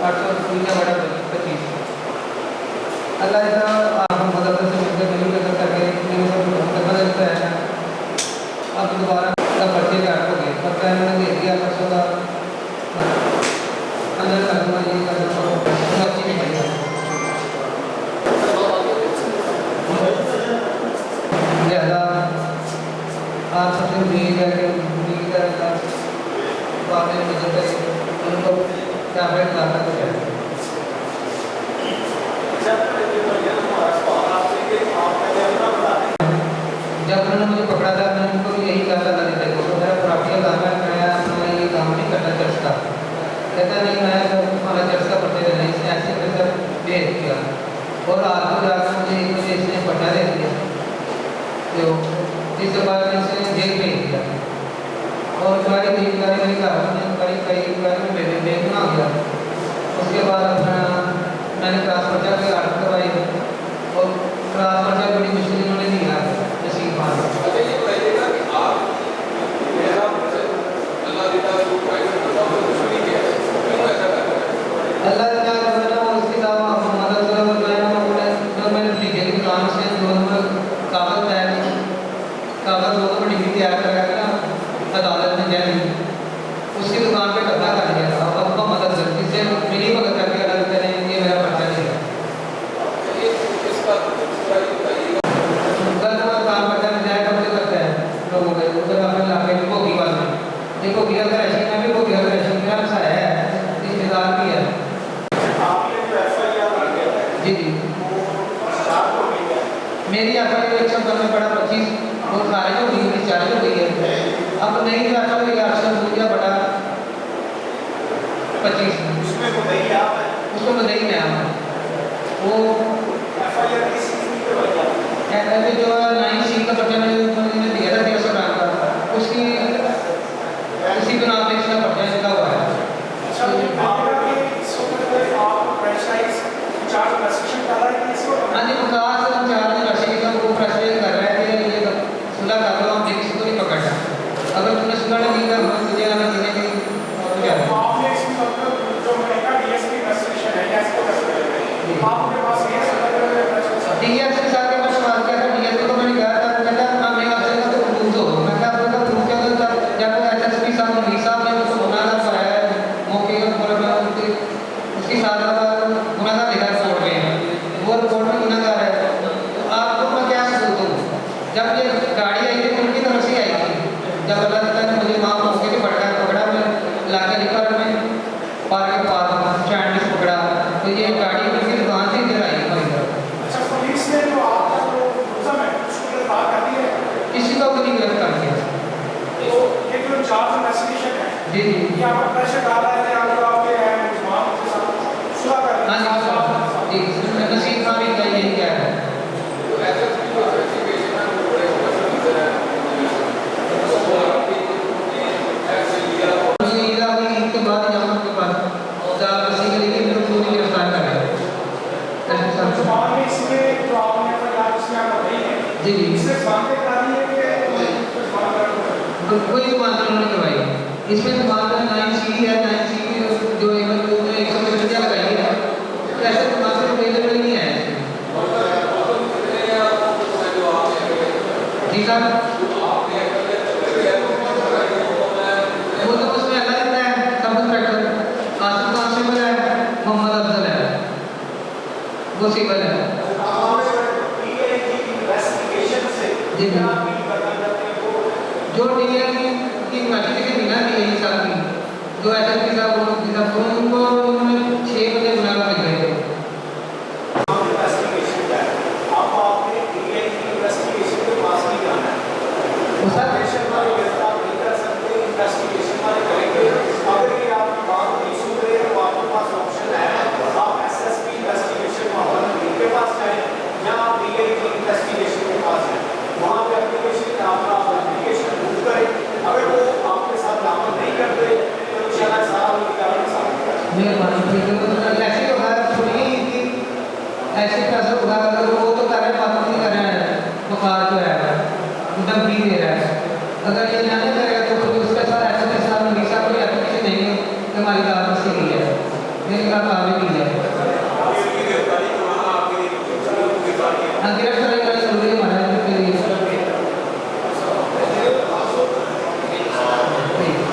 800 रुपया बड़ा 25 अल्लाह ऐसा आप मदद से मिलकर नहीं कर सके मेरे सब बदलता है। अब दोबारा का पर्चे का हो गए पर्चा इन्होंने दे दिया 800 का अंदर करना ये करना अच्छी नहीं है लिहाजा आप सबसे उम्मीद है कि उम्मीद है बाद में मदद करें उनको क्या फैसला करना चाहिए। जब उन्होंने मुझे पकड़ा था मैंने उनको यही कहा था देखो तो मेरा प्राप्तिया काम है मैं अपना ये काम नहीं करना चर्चा कहता नहीं मैं तुम्हारा चर्चा करते रहना इसने ऐसे पैसा भेज दिया और रात को जाकर मुझे एक बजे इसने पटा दे दिया तो इसके बाद इसने जेल भेज दिया और गाड़ी खरीददारी मेरी घर में गाड़ी खरीददारी में बेगुना हो गया। उसके बाद अपना मैंने क्लास पर्चा की आर्ट करवाई और क्लास पर्चा बड़ी मुश्किल इन्होंने दिया नसीब मान अल्लाह क्या करना वो उसके अलावा मदद मैंने लिखे की दुकान से दो नंबर कागज है कागज वो तो डिग्री तैयार कर अदालत में जाए उसकी दुकान पे कब्जा कर लिया था अब उसको मदद करती से मिली भगत करके अलग करें ये मेरा पर्चा नहीं है गलत काम करता है जाए कब्जे करता है लोगों के उधर अपने इलाके में भोगी वाले देखो गिरा का राशन में भी भोगी का राशन मेरा सा है रिश्तेदार भी है जी जी मेरी एफआईआर 110 बड़ा 25 वो खारिज हो गई चार्ज हो गई है अब नहीं जाता तो ये अक्सर हो गया बड़ा 25 उसमें तो नहीं आप है उसको तो नहीं मैं आऊँ वो एफआईआर की सीसी पे बन जाता है जो 9C का पर्चा मैंने दिया था 150 ग्राम का उसकी उसी को नाम पे इसका पर्चा लिखा हुआ है। अच्छा मुझे मामला के इस वक्त आप फ्रेंचाइज चार्ज रेस्ट्रिक्शन डाला है कि इसको हाँ जी विकास हम चार दिन राशि का वो प्रेशराइज कर रहे थे ये सुलह कर लो हम किसी को नहीं पकड़ना अगर तुमने सुलह नहीं किया हम तुझे हमें किसी भी क्या है आपने इसमें मतलब जो मैंने डीएसपी रेस्ट्रिक्शन है या इसको रेस्ट्रिक्शन आपके पास ये सब डीएस के साथ मैं सवाल किया था डीएस को तो मैंने कहा था मैं कहा मैं आपसे का तो प्रूफ दो मैं कहा आपका प्रूफ क्या था जब एसएसपी साहब मनीष साहब ने उसको गुनाहगार कराया मौके पर उसके साथ गुनाहगार लिखा कोर्ट में वो कोर्ट में गुनाहगार है तो आपको मैं क्या सबूत दूँ जब ये गाड़ी आई थी उनकी तरफ से आई थी जब अल्लाह ताला ने मुझे वहाँ मौके से पकड़ा मैं लाके लिखा में पार्क के पास स्टैंड से पकड़ा तो ये गाड़ी उनकी दुकान से इधर आई हमारी तरफ। अच्छा पुलिस ने जो आपका जो मुलज़म है उसको गिरफ्तार कर दिया है किसी को भी नहीं गिरफ्तार किया तो ये जो चार्ज रेस्ट्रिक्शन है जी जी ये आपका प्रेशर डाला है आपको आपके मुसलमान के साथ सुलह कर हाँ जी नसीब खान भी का यही क्या है जी जी कोई दुकान उन्होंने करवाई इसमें दुकान का 9C है 9C जो 150 लगाई है ऐसे दुकान से अवेलेबल नहीं है जी साहब वो तो उसमें अलग रहता है सब इंस्पेक्टर आसिफ कांस्टेबल है मोहम्मद अफजल है वो सिविल है जी जो डीएल की नोटिफिकेशन मिला थी यही साल की जो एसएसपी साहब उनको उन्होंने 6 बजे बुलाना लिख रहे थे ऐसे पैसे उठा कर वो तो कर रहे हैं बात नहीं कर रहे हैं बुखार जो है एकदम पी दे रहा है अगर ये नहीं करेगा तो फिर उसके साथ ऐसे साथ हमेशा कोई एप्लीकेशन नहीं है कि हमारी बात से ही है मेरी बात गिरफ्तार